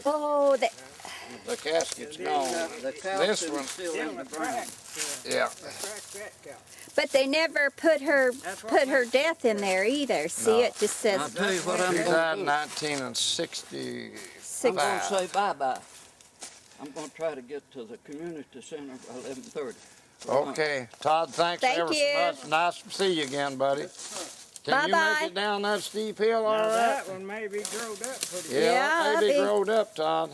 Oh, that. The casket's gone. The This one, still in the ground. yeah. But they never put her death in there either. See, No. it just I'll says tell you what I'm She going died to in do. 1965. I'm going to say bye-bye. I'm going to try to get to the community center by 11:30. Okay, Todd, thanks Thank ever you. so much. Nice to see you again, buddy. Can you Bye-bye. make it down that steep hill all Now right? that one may be growed up pretty good. Yeah, maybe maybe. growed up, Todd.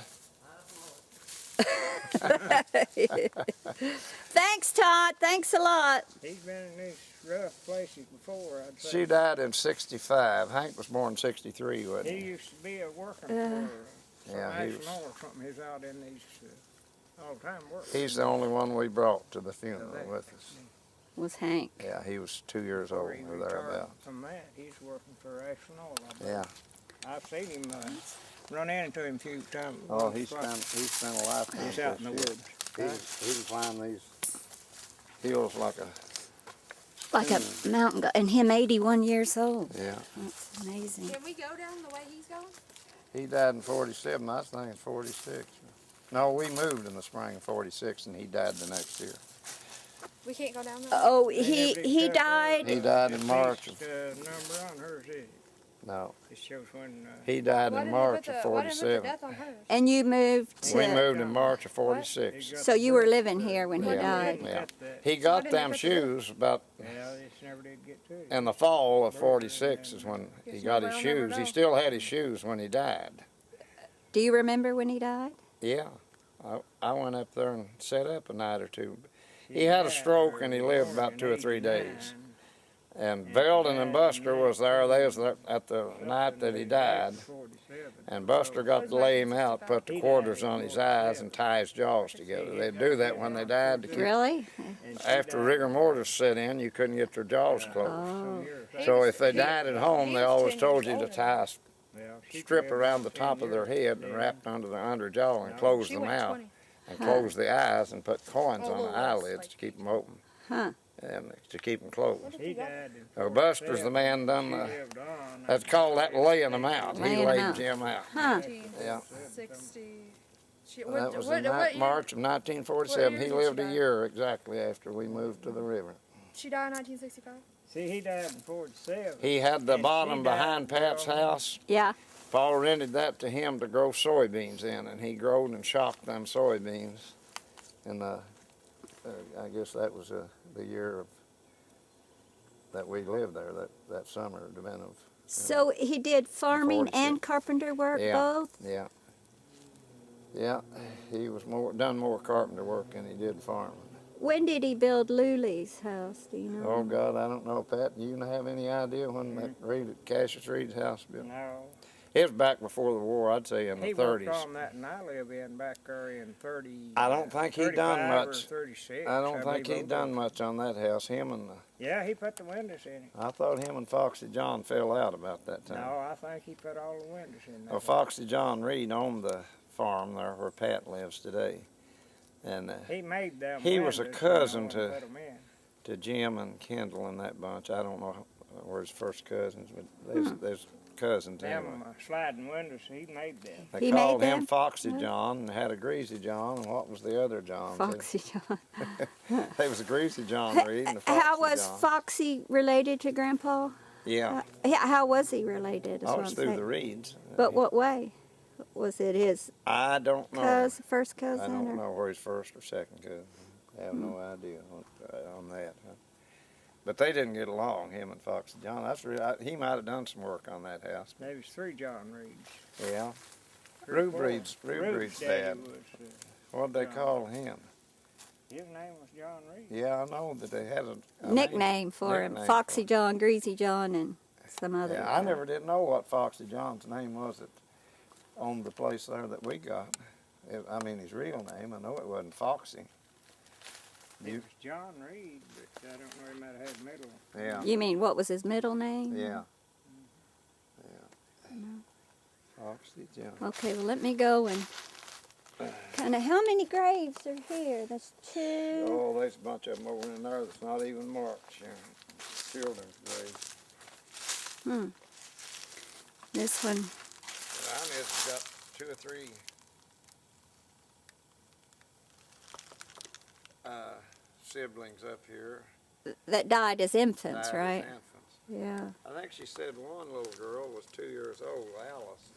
Thanks, Todd. Thanks a lot. He's been in these rough places before, I'd say. She died in 65. Hank was born in 63, wasn't He he? used to be a working Uh, for Yeah, he was. National or something. He's out in these all the time working. He's the only one we brought to the funeral with us. Was Hank. Yeah, he was 2 years Before old he or retired thereabout. from that, he's working for National. Yeah. I've seen him run into him a few times. Oh, he spent a lifetime. He's out in the with woods. He can climb these hills like a, Like a mountain guy. And him 81 years old. yeah. That's amazing. Can we go down the way he's going? He died in 47, I was thinking 46. No, we moved in the spring of 46 and he died the next year. We can't go down there. Oh, They he never did died. He died in March of, number on hers is it? no, It shows when. he died Why in didn't March they of put the, why didn't they put 47. the death on hers? And you moved to. We moved in March of 46. So you were living here when he Yeah. died. Yeah. He got didn't them they put the- shoes about Yeah, they just never did get to it. in the fall of 46 is when he Guess got his nobody will never shoes. He know. still had his shoes when he died. Do you remember when he died? Yeah, I went up there and sat up a night or two. He had a stroke and he lived about 2 or 3 days. And Belden and Buster was there. They was there at the night that he died. And Buster got to lay him out, put the quarters on his eyes and tie his jaws together. They'd do that when they died. To keep, Really? after rigor mortis set in, you couldn't get their jaws closed. Oh. So if they died at home, they always told you to tie a strip around the top of their head and wrap under their underjaw and close She the went mouth 20. and close the eyes and put coins Oh, on the well, eyelids like- to keep them open Huh. and to keep them closed. He died in So Buster's the man done the, lived on. that's called that laying them out. He Laying 'em laid out. Jim out. Huh. Yeah. 60. That was in what year? March of 1947. What He year did lived she a die? year exactly after we moved to the river. She died in 1965. See, he died in 47. He had the And she bottom died behind Pat's from- house. Yeah. Paul rented that to him to grow soybeans in, and he growed and shocked them soybeans. And I guess that was the year of that we lived there. That summer, the event of So he did farming 46. and carpenter work Yeah. both? yeah, yeah. He was done more carpenter work than he did farming. When did he build Luli's house? Do you know? Oh God, I don't know, Pat. Do you have any idea when that Cassius Reed's house built? No. It was back before the war, I'd say in the He 30s. worked on that and I live in back there in 30. I don't think he done 35 or much. 36. I don't think believe he done much on that house. Him and Yeah, he put the windows in it. I thought him and Foxy John fell out about that time. No, I think he put all the windows in there. Well, Foxy John Reed owned the farm there where Pat lives today, and He made them he was a windows, cousin and to- put 'em in. to Jim and Kendall and that bunch. I don't know where his first cousins, but there's cousins anyway. Them sliding windows, he made them. They He called made him them? Foxy John and had a Greasy John, and what was the other John? Foxy John. There was a Greasy John Reed and a Foxy How was John. Foxy related to Grandpa? Yeah, How was he related? Is I what was I'm through saying. the Reeds. But what way? Was it his I don't know. first I cousin? don't or? know where his first or second cousin. I have no idea on that. Huh? But they didn't get along, him and Foxy John. He might have done some work on that house. There was 3 John Reeds. Yeah. 3 or Rube 4. Reed's Rube's dad. was, What'd they John. call him? his name was John Reed. Yeah, I know that they had a Nickname for him. Nickname Foxy for him. John, Greasy John, and some other. Yeah, I never did know what Foxy John's name was that owned the place there that we got. I mean, his real name. I know it wasn't Foxy. It was John Reed, but I don't know he might have had middle. Yeah. You mean what was his middle name? Yeah. Yeah. Foxy John. Okay, well let me go and kind of. How many graves are here? That's 2. Oh, there's a bunch of them over in there that's not even marked, Sharon. Children's graves. This one. Mine has got 2 or 3 siblings up here. That died as infants, Died as right? infants. Yeah. I think she said one little girl was 2 years old, Alice.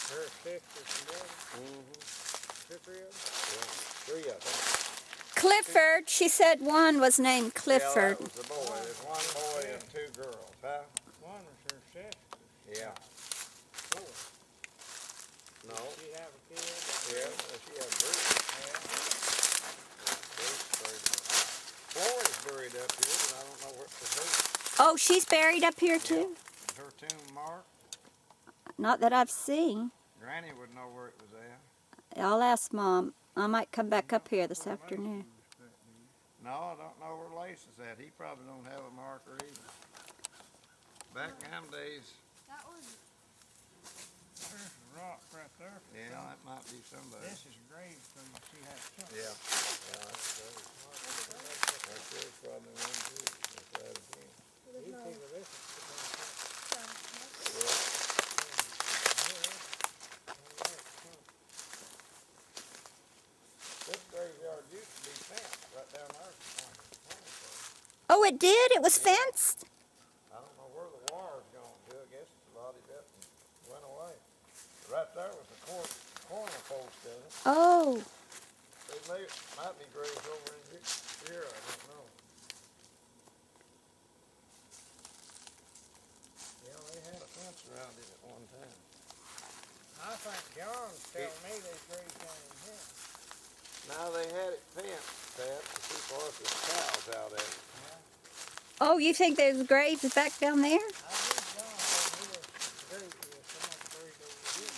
Her sisters and brothers, Mm-hmm. two, three of them. Yeah, 3 I think. Clifford, she said one was named Clifford. Yeah, that was the boy. There's 1 boy and 2 girls, huh? One was her sister. Yeah. Four. No. Did she have a kid? Yeah, she had Bruce. Bruce buried in her. Floyd's buried up here, but I don't know what was her. Oh, she's buried up here too? Is her tomb marked? Not that I've seen. Granny would know where it was at. I'll ask Mom. I might come back up here this afternoon. No, I don't know where Lace is at. He probably don't have a marker either. Back in them days, That was. There's a rock right there. yeah, that might be somebody. This is a grave from she had something. Yeah, that's great. That's there's probably one too. That's right again. There's These no. people, this is This graveyard used to be fenced right down there. Oh, it did? It was fenced? I don't know where the wire's gone to. I guess a lot of it went away. Right there was the corner post of it. Oh. They might be graves over in here. I don't know. Yeah, they had a fence around it at one time. I think John's telling me there's graves down in here. Now they had it fenced, Pat, to keep horses' cows out of it. Oh, you think there's graves back down there? I believe John told me there's graves here, somebody buried over here.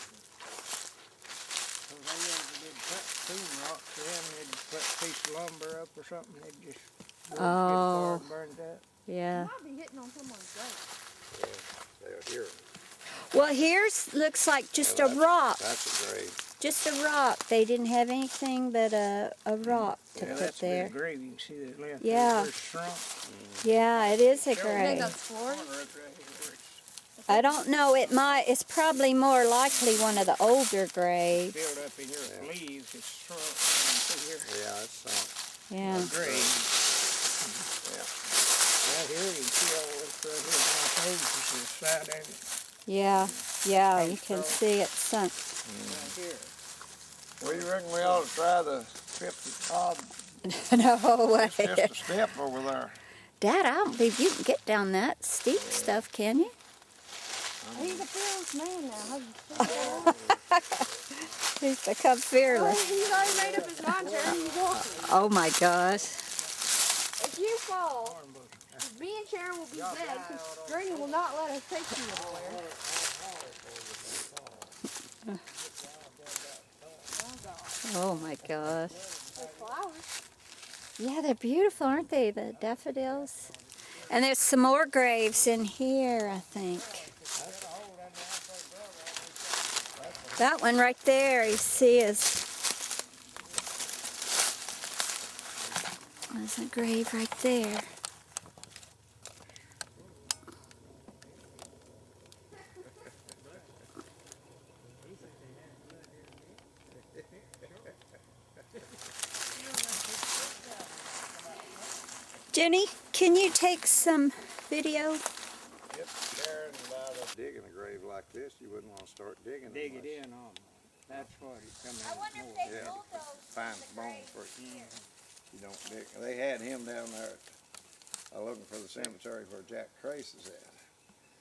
Cause they usually did cut tomb rocks in, they'd put a piece of lumber up or something, they'd just go Oh. and burn that. Yeah. Might be hitting on someone's grave. Yeah, they're here. Well, here's looks like just a Well, rock. That's a grave. Just a rock. They didn't have anything but a rock to Yeah, put that's a there. big grave, you can see that left. Yeah. There's shrunk. Yeah, it is a You think grave. that's Florida? Corner up right here where it's I don't know. It's probably more likely one of the older graves. filled up in here with leaves, it's shrunk. You can see here. Yeah, it's Yeah. Grave. Yeah. Right here, you can see all this right here, my pages is side of it, Yeah. Yeah, you can see it sunk. right here. Well, you reckon we ought to try the 50 odd? No way. It's just a step over there. Dad, I don't believe you can get down that steep stuff, can you? He's a fearless man now. He's become fearless. He's already made up his mind, Sharon. He's walking. Oh my gosh. If you fall, me and Sharon will be dead because Granny will not let us take you anywhere. Oh my gosh. There's flowers. Yeah, they're beautiful, aren't they? The daffodils. And there's some more graves in here, I think. That one right there, you see, there's a grave right there. Jenny, can you take some video? Yep, Sharon, about digging a grave like this, you wouldn't want to start digging Dig it unless in on them. That's what he's coming I in wonder for. if they Yeah. bulldozed find the bone grave first. here. You don't dig. They had him down there looking for the cemetery where Jack Trace is at.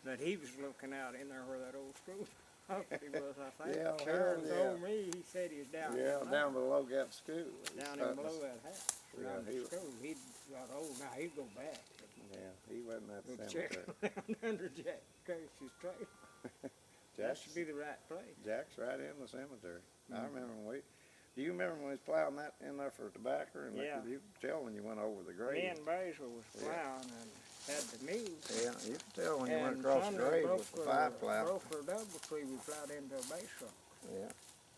But he was looking out in there where that old school property was, I think. Yeah, Sharon yeah. told me, he said he was down Yeah, there. down below Gap School. Down in below that house. Yeah, Down he the was- school. He got old now, he'd go back. Yeah, he wasn't at Go the check cemetery. around under Jack Tracy's trailer. That Jack's, should be the right place. Jack's right in the cemetery. I Mhm. remember do you remember when we was plowing that in there for tobacco? And Yeah. you could tell when you went over the Me grave. and Basil was plowing and had the mules. Yeah, you could tell when you went And across the Sunday grave with the five plow. broke her double tree we plowed into a base rock. Yeah.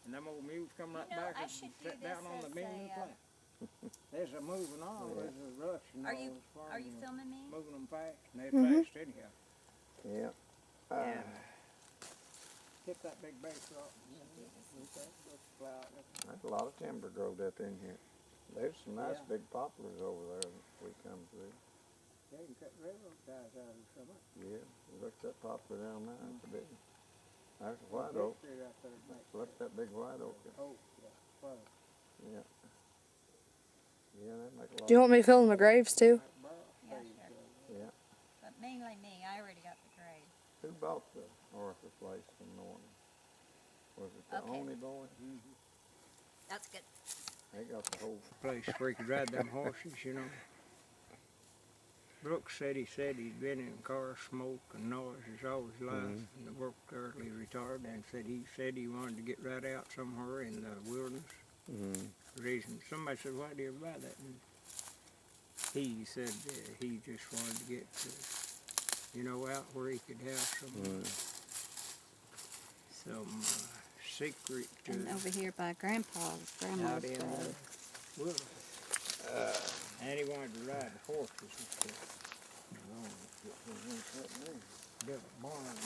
And them old mules come right You know, back I and should do sit down this on the as beam a, and plow. There's a moving on, Yeah. there's a rush and Are all you- this farming Are you and filming me? moving them fast, and they're Mhm. fast anyhow. Yeah. Yeah. hit that big base rock. With that big cloud. There's a lot of timber growed up in here. There's some nice Yeah. big poplars over there that we come through. They can cut railroad ties out of some of it. Yeah, look at that poplar down there. It's a big. There's a white oak. Tree right there to make Look at that big white oak. oak, yeah. Well, Yeah. Yeah, they make a lot. Do you want me to fill in the graves too? that bark Yeah, trees, sure. Yeah. But mainly me, I already got the grave. Who bought the Arthur place from Norton? Was it the Okay. only boy? That's good. They got the whole. place where he could ride them horses, you know. Brooks said he'd been in car smoke and noise his all his life, and worked early retired, and said he wanted to get right out somewhere in the wilderness. Reason somebody said, "Why do you buy that?" And he said he just wanted to get out where he could have some secret And over here by Grandpa's, Grandma's out in the grave. wilderness. And he wanted to ride the horses and stuff. Built a barn in there.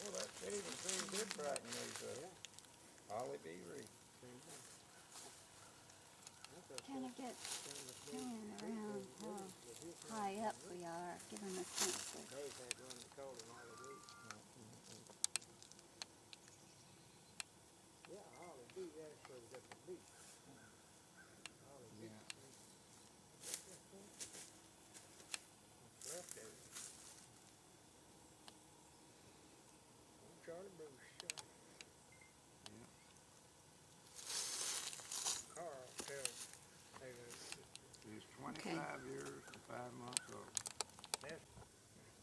Well, that even seems good right in these, Holly B. Reed. Kind of get feeling around how high up we are, given the sense of Charlie Bruce. Carl tells He's 25 years and 5 months old.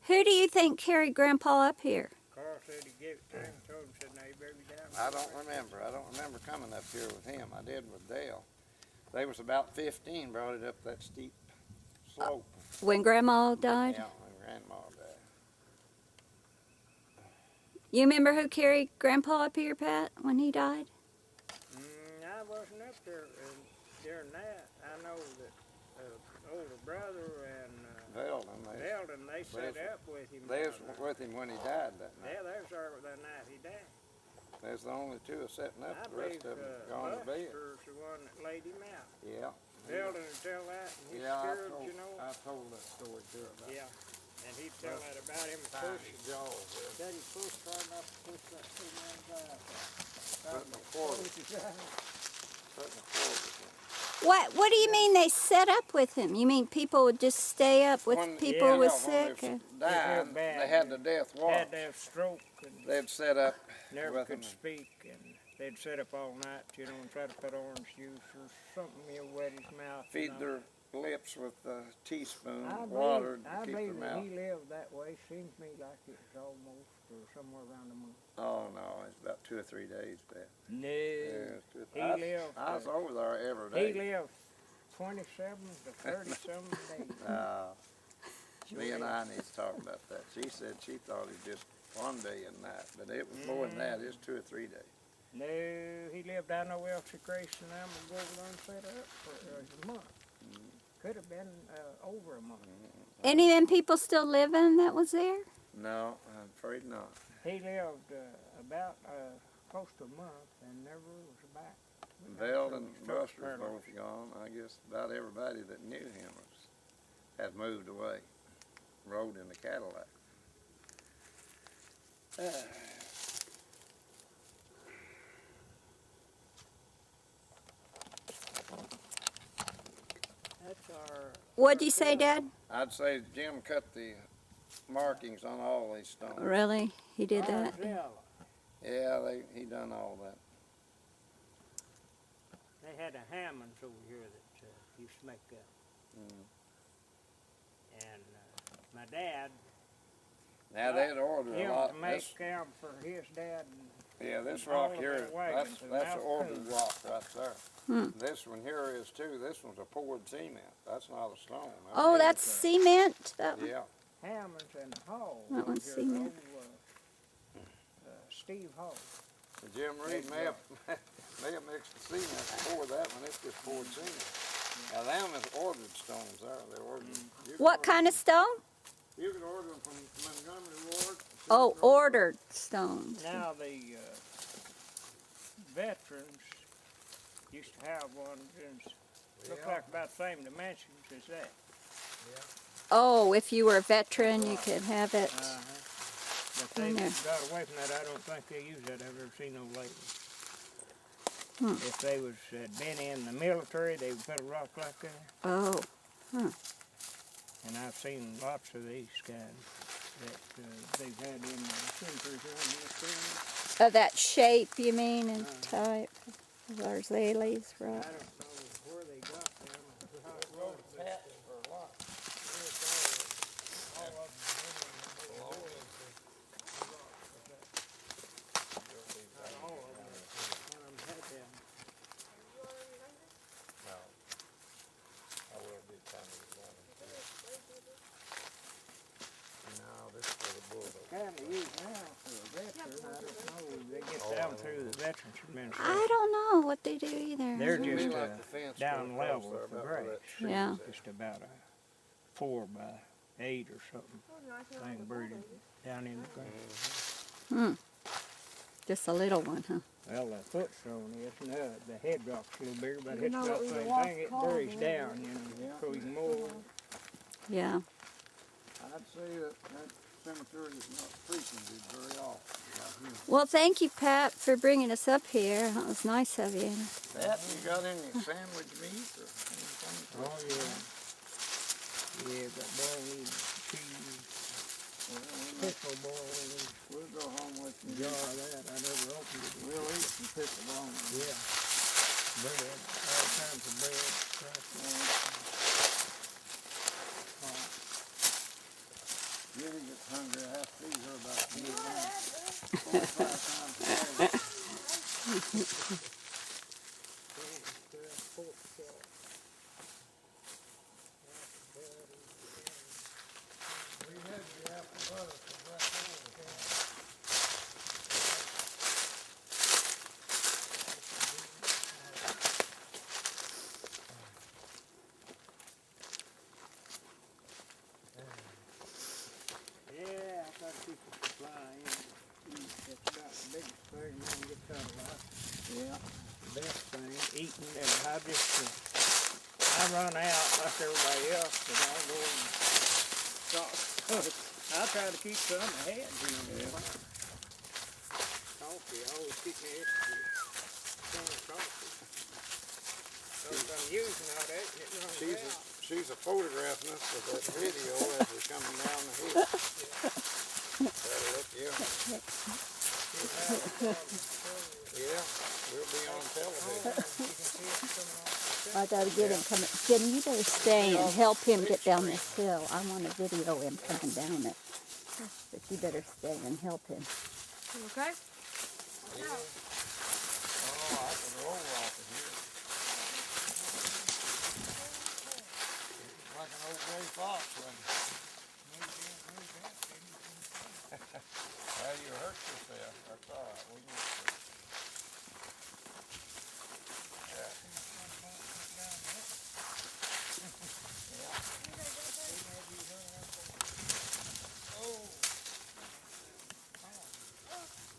Who do you think carried Grandpa up here? Carl said he gave it to him, told him, said, "Now you better be down." I don't remember. I don't remember coming up here with him. I did with Dale. They was about 15, brought it up that steep slope. When Grandma died? Yeah, when Grandma died. You remember who carried Grandpa up here, Pat, when he died? I wasn't up there during that. I know that older brother and Veldon, Eldon, they set up with him. they was with him when he died that night. Yeah, they was there that night he died. There's the only two setting up. I The rest believe of them gone to bed. Buster's the one that laid him out. Yeah. Eldon would tell that, and he's Yeah, scared, you know. I told that story too. About Yeah, and he'd tell that about him tiny pushing. jaws. Said he pushed hard enough to push that 2 man's eye. Putting a quarter. Putting a quarter. What do you mean they set up with him? You mean people would just stay up with When- people who was when sick? they Or? was dying, they had the death watch. Had to have stroke and They'd set up never with could them. speak, and they'd sit up all night, you know, and try to put orange juice or something, you know, wet his mouth. Feed and their lips with a teaspoon I of water believe, to I keep their believe that mouth. he lived that way. Seems to me like it was almost or somewhere around a month. Oh no, it's about 2 or 3 days back. No, Yeah, he lived. I was over there every He day. lived 27 to 30-some days. Me and I need to talk about that. She said she thought it was just one day and night, but it was more than that. It was 2 or 3 days. No, he lived down there Elsie Grace, and I'm going to go over there and set up for a month. Could have been over a month. Any of them people still living that was there? No, I'm afraid not. He lived about close to a month and never was back. Veld and Struck Buster's paralyzed. both gone. I guess about everybody that knew him had moved away, rode in the Cadillac. That's our. What'd you say, Dad? I'd say Jim cut the markings on all these stones. Really? He did that? Yeah, he done all that. They had a Hammonds over here that used to make that. And my dad, Now they'd ordered a him lot. to make This, them for his dad. yeah, this all rock of here, their wagons and that's an mouth ordered coons. rock right there. Hmm. This one here is too. This one's a poured cement. That's not a stone. Oh, that's cement. That, Yeah. Hammonds and Hall. That over one's here, cement. old, Steve Hall. Jim Reed may have mixed the cement before that one. It's just poured cement. Now them is ordered stones there. They're ordered. you can what order kind of stone? You can order them from Montgomery Ward. Oh, ordered stones. Now the veterans used to have one that looked like about the same dimensions as that. Oh, if you were a veteran, you could have it. But they In there. got away from that. I don't think they use that. I've ever seen them lately. If they was had been in the military, they would put a rock like that. Oh, And I've seen lots of these kinds that they've had in the cemeteries around this area. that shape you mean and type. There's lilies, I right? don't know where they got them or how it was. Kind of used now for a veteran. I don't know. They get down through the Veterans Administration. I don't know what they do either. They're Be just like the fence down goes level there with the about where grade. that street Yeah. is at. Just about a 4 by 8 or something. Thing buried down in the ground. Just a little one, huh? Well, the footstone is now the head rock's a little bigger, but You it's know about what the we same lost thing. It cars buries in down, you know, so you can mow. Yeah. I'd say that cemetery is not frequented very often. Well, thank you, Pat, for bringing us up here. That was nice of you. Pat, you got any sandwich meat or anything? Oh, yeah. Yeah, got bologna, cheese, pickle bologna, We'll go home with you. jar of that. I never opened it. We'll eat some pickleball. Yeah. Bread, all kinds of bread. Jenny gets hungry. I have to feed her about 4 or 5 times a day. Pork chop. We had the apple butter from Yeah, I got to keep a supply in. That's about the biggest thing you can get out of life. Yeah. The best thing, eating, and I just, I run out like everybody else, but I go and stop. I try to keep some ahead, you know. Coffee, I always keep my extra strong coffee. So if I'm using all that, it runs out. She's photographing us with that video as we're coming down the hill. That'll look you. Yeah, we'll be on television. I gotta get him coming. Jenny, you better stay and help him get down this hill. I want to video him coming down it. But you better stay and help him. You okay? Oh, I can roll off of here. Like an old gray fox running. Well, you hurt yourself. That's all right. We can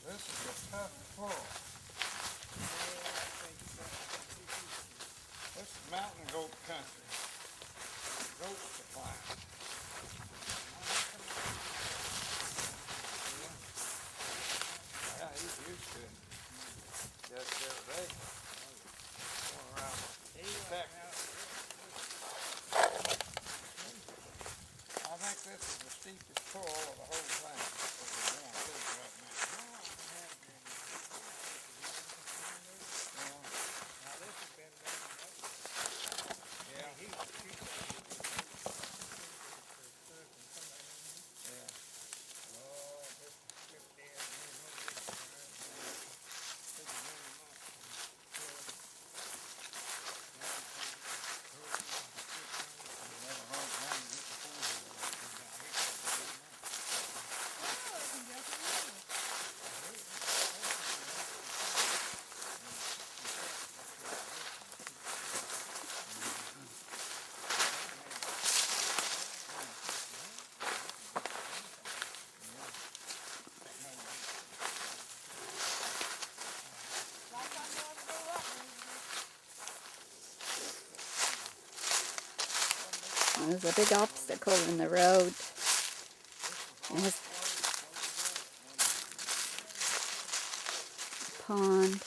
This is a tough pull. This is mountain goat country. Goats to climb. Yeah, he's used to it. Just the other day. Going around Texas. I think this is the steepest pull of the whole thing. What we're going through right now. There's a big obstacle in the road. There's a pond.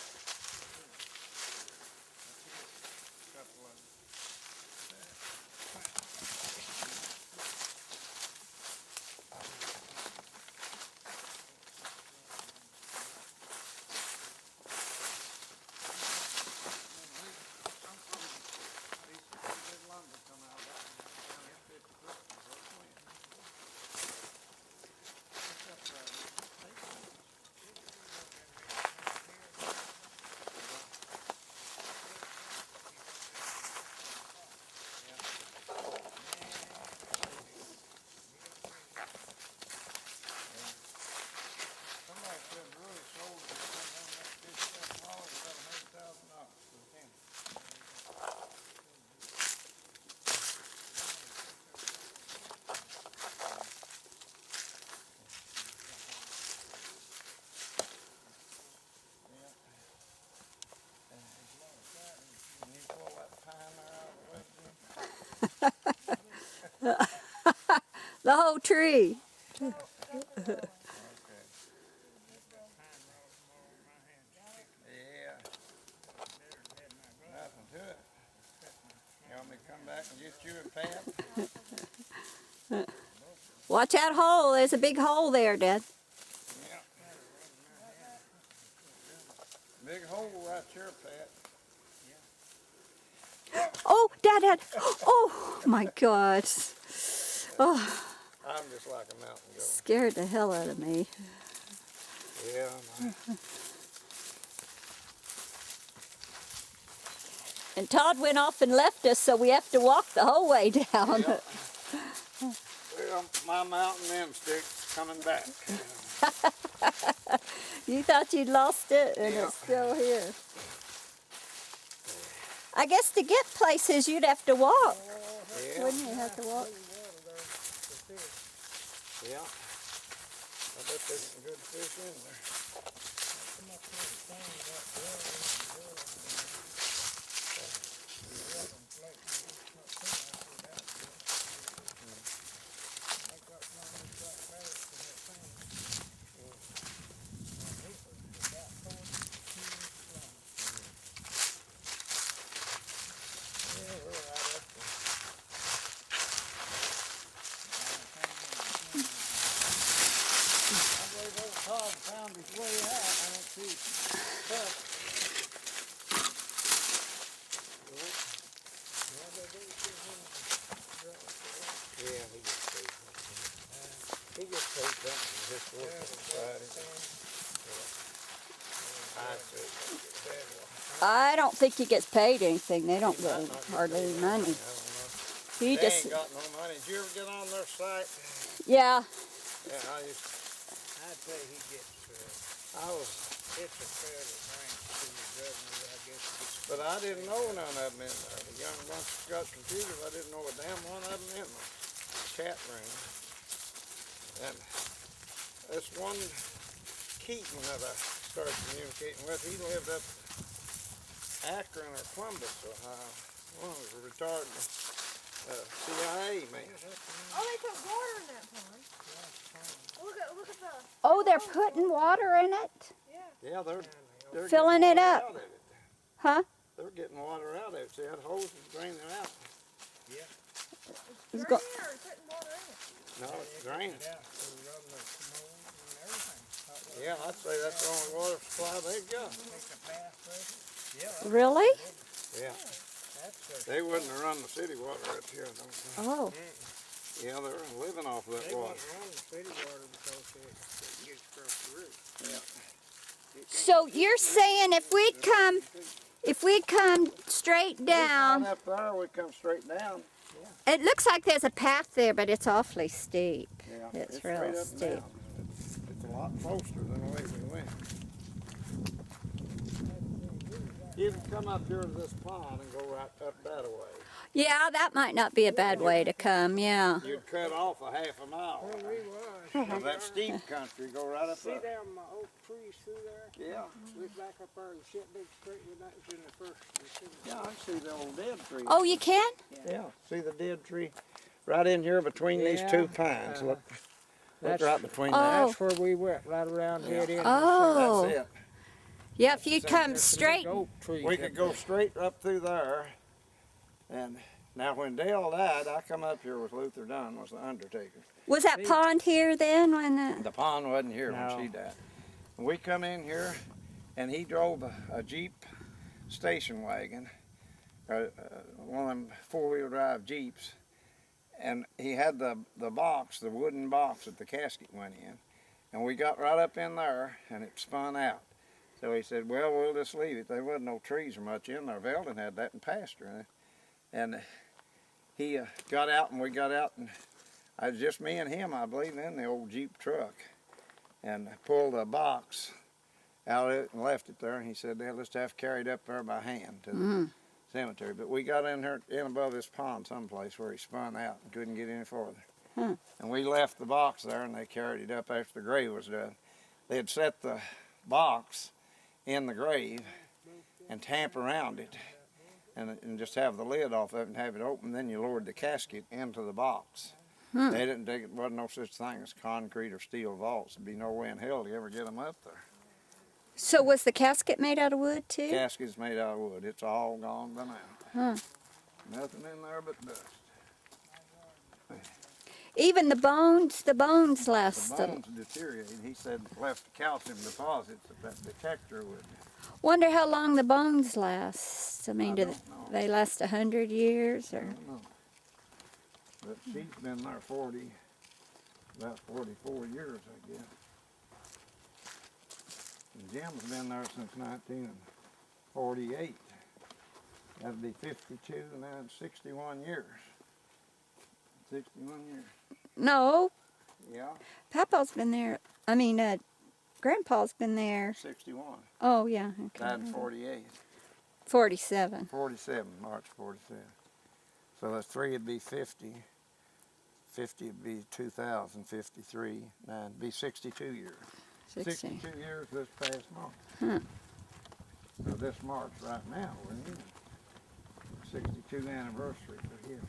The whole tree. Okay. Yeah. Nothing to it. You want me to come back and get you and Pat? Watch that hole. There's a big hole there, Dad. Yeah. Big hole right here, Pat. Oh, Dad. Oh, my God. Oh, I'm just like a mountain goat. scared the hell out of me. Yeah. And Todd went off and left us, so we have to walk the whole way down. Yeah. Well, my mountain instinct's coming back. You thought you'd lost it, and Yeah. it's still here. I guess to get places, you'd have to walk. Yeah. Wouldn't you have to walk? Yeah. I bet there's some good fish in there. Todd found his way out. I don't see stuff. Yeah, he gets paid. He gets paid something for his work on Friday. I don't think he gets paid anything. They don't really hardly any money. He They just, ain't got no money. Did you ever get on their site? yeah. Yeah, I'd say he gets, I was, it's a fairly rank to the governor, I guess. but I didn't know none of them in there. The young bunch got computers. I didn't know a damn one of them in the chat room. And this one Keaton that I started communicating with, he lived up Akron or Columbus, Ohio. One was a retired CIA man. Oh, they put water in that pond. Look at the. Oh, they're putting water in it? Yeah, they're Filling getting it water up. out of it. Huh? They're getting water out of it. See, that hose is draining it out. He's Draining go- it or putting water in it? No, it's draining. Yeah, so run the commode and everything. Hot water. Yeah, I'd say that's the only water supply they've got. Take a bath with it. Yeah, Really? Yeah, that's they wouldn't have run the city water up here, I don't think. Oh. Yeah, they're living off of that they water. won't run the city water because it gets across the roof. So you're saying if we come straight down, Right up there, we come straight down. it looks like there's a path there, but it's awfully steep. Yeah, It's real real up and steep. down. It's a lot closer than the way we went. You can come up here to this pond and go right up that way. Yeah, that might not be a bad way to come, yeah. You'd cut off a half a mile. Where we was. Well, that steep country, go right up See there. them oak trees through there? Yeah. We was back up there and shit big straight with that was in the first. Yeah, I can see the old dead tree. Oh, you can? Yeah, see the dead tree? Right in here between these two pines. Look right between that. That's where we went, right around dead end. Oh. That's it. Yeah, if you'd come straight. Oak trees We up could go straight up through there. And now when Dale died, I come up here with Luther Dunn, was the undertaker. Was that pond here then when the... The pond wasn't here when No. she died. And we come in here, and he drove a Jeep station wagon, one of them four-wheel drive Jeeps, and he had the box, the wooden box that the casket went in, and we got right up in there, and it spun out. So he said, well, we'll just leave it. There wasn't no trees or much in there. Veldon had that in pasture. And he got out, and we got out, and it was just me and him, I believe, in the old Jeep truck, and pulled a box out of it and left it there. And he said, they'll just have to carry it up there by hand to the cemetery. But we got in there, in above this pond someplace where he spun out and couldn't get any farther. And we left the box there, and they carried it up after the grave was done. They had set the box in the grave and tamp around it and just have the lid off of it and have it open. Then you lowered the casket into the box. They didn't think it wasn't no such thing as concrete or steel vaults. There'd be no way in hell to ever get them up there. So was the casket made out of wood too? Casket's made out of wood. It's all gone by now. Nothing in there but dust. Even the bones last. The bones deteriorated. He said left calcium deposits that detector would. Wonder how long the bones last. I mean, I do don't know. they last 100 years I or? don't know. But she's been there about 44 years, I guess. And Jim's been there since 1948. That'd be 52, and then 61 years. 61 years. No, Yeah, Papa's been there. I mean, Grandpa's been there. 61. Oh yeah, okay. Died in 48. 47. 47, March 47. So that's 3 would be 50. 50 would be 2000, 53, 9 would be 62 years. 60. 62 years this past month. So this March right now, we're in 62 anniversary for him.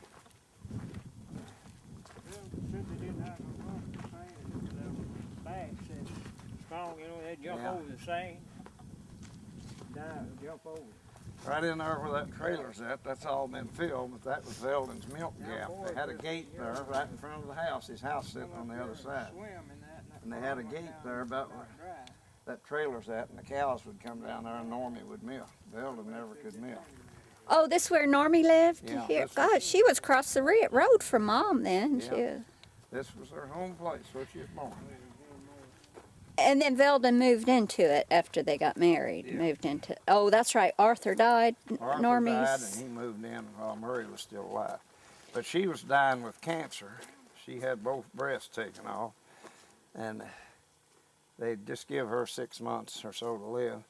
Since they didn't have no run to sand, the bags said strong, you know, they'd jump Yeah. over the sand. Dive and jump over. Right in there where that trailer's at, that's all been filled, but that was Veldon's milk gap. They had a gate there right in front of the house, his house sitting on the other side. Swim in that. And they had a gate there about where that trailer's at, and the cows would come down there and Normie would milk. Veldon never could milk. Oh, this where Normie lived? Yeah, Here. this was- God, she was across the road from Mom then. Yeah. This was her home place where she was born. And then Veldon moved into it after they got married. Yeah. Moved into. Oh, that's right. Arthur died. Arthur Normie's. died and he moved in while Murray was still alive. But she was dying with cancer. She had both breasts taken off. And they'd just give her 6 months or so to live.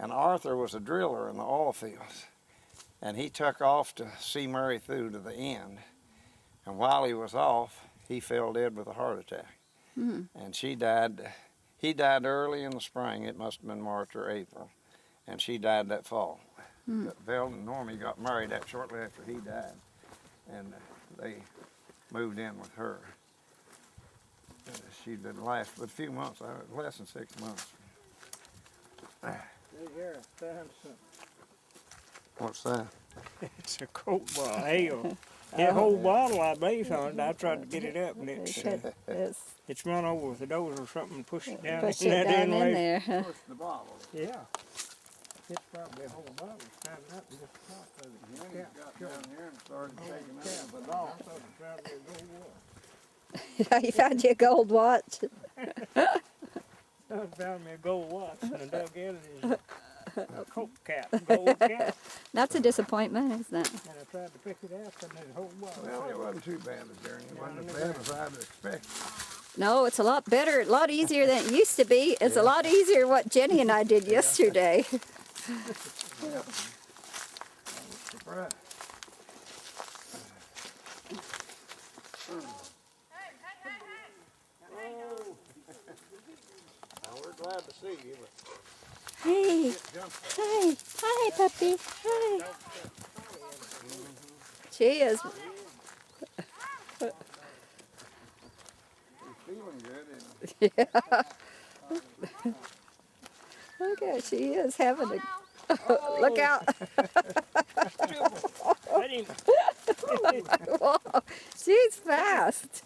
And Arthur was a driller in the oil fields. And he took off to see Murray through to the end. And while he was off, he fell dead with a heart attack. And she died. He died early in the spring. It must have been March or April. And she died that fall. But Veldon and Normie got married that shortly after he died. And they moved in with her. She didn't last but a few months, less than 6 months. Here, found some. What's that? It's a Coke bottle, ale. That whole bottle I believe on it. I tried to get it up, and it's run over with a dozer or something, and push it down. Push in it that down in inlay. there. Push the bottle. Yeah. It's probably a whole bottle standing up just top of it. Then he got down here and started taking Yeah, out the but I dog. thought it probably a gold watch. You found you a gold watch. I found me a gold watch, and I dug in it. A Coke cap, gold cap. That's a disappointment, isn't it? And I tried to pick it up, and there's a whole bottle. Well, it wasn't too bad a journey. It wasn't as bad as I'd expected. No, it's a lot better, a lot easier than it used to be. It's a lot easier what Jenny and I did yesterday. Surprise. Well, we're glad to see you, but Hey, get jumped. hi, hi, puppy, hi. She is. He's feeling good, isn't Yeah. Okay, she is having a. Look out! Let him. Whoa, she's fast.